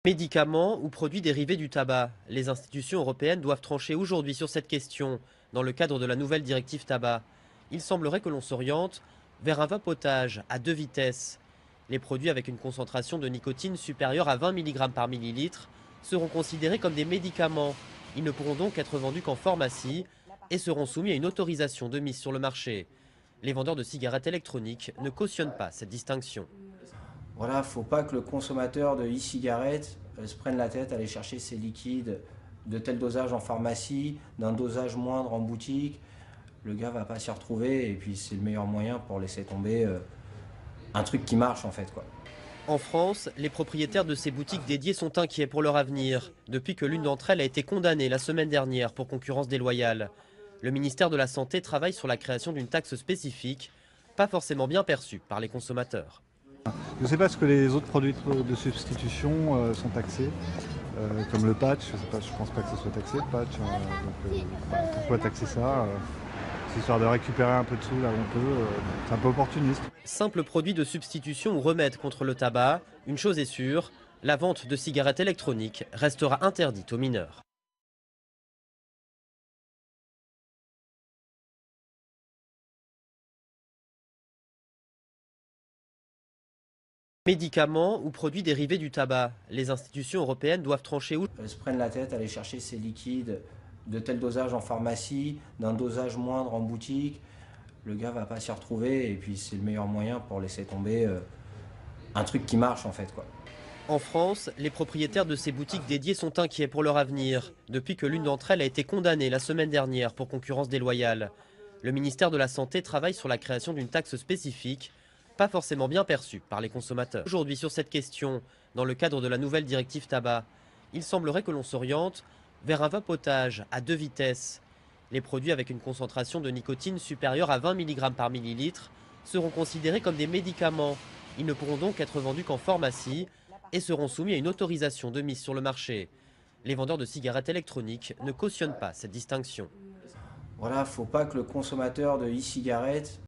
Médicaments ou produits dérivés du tabac. Les institutions européennes doivent trancher aujourd'hui sur cette question, dans le cadre de la nouvelle directive tabac. Il semblerait que l'on s'oriente vers un vapotage à deux vitesses. Les produits avec une concentration de nicotine supérieure à 20 mg par millilitre seront considérés comme des médicaments. Ils ne pourront donc être vendus qu'en pharmacie et seront soumis à une autorisation de mise sur le marché. Les vendeurs de cigarettes électroniques ne cautionnent pas cette distinction. Voilà, faut pas que le consommateur de e-cigarettes se prenne la tête à aller chercher ses liquides de tel dosage en pharmacie, d'un dosage moindre en boutique. Le gars va pas s'y retrouver et puis c'est le meilleur moyen pour laisser tomber un truc qui marche en fait quoi. En France, les propriétaires de ces boutiques dédiées sont inquiets pour leur avenir, depuis que l'une d'entre elles a été condamnée la semaine dernière pour concurrence déloyale. Le ministère de la Santé travaille sur la création d'une taxe spécifique, pas forcément bien perçue par les consommateurs. Je ne sais pas ce que les autres produits de substitution sont taxés, comme le patch, je pense pas que ce soit taxé le patch, pourquoi taxer ça c'est histoire de récupérer un peu de sous là où on peut, c'est un peu opportuniste. Simple produit de substitution ou remède contre le tabac, une chose est sûre, la vente de cigarettes électroniques restera interdite aux mineurs. Médicaments ou produits dérivés du tabac. Les institutions européennes doivent trancher Se prennent la tête à aller chercher ses liquides de tel dosage en pharmacie, d'un dosage moindre en boutique. Le gars va pas s'y retrouver et puis c'est le meilleur moyen pour laisser tomber un truc qui marche en fait quoi. En France, les propriétaires de ces boutiques dédiées sont inquiets pour leur avenir, depuis que l'une d'entre elles a été condamnée la semaine dernière pour concurrence déloyale. Le ministère de la Santé travaille sur la création d'une taxe spécifique, pas forcément bien perçue par les consommateurs. Aujourd'hui sur cette question, dans le cadre de la nouvelle directive tabac, il semblerait que l'on s'oriente vers un vapotage à deux vitesses. Les produits avec une concentration de nicotine supérieure à 20 mg par millilitre seront considérés comme des médicaments. Ils ne pourront donc être vendus qu'en pharmacie et seront soumis à une autorisation de mise sur le marché. Les vendeurs de cigarettes électroniques ne cautionnent pas cette distinction. Voilà, faut pas que le consommateur de e-cigarettes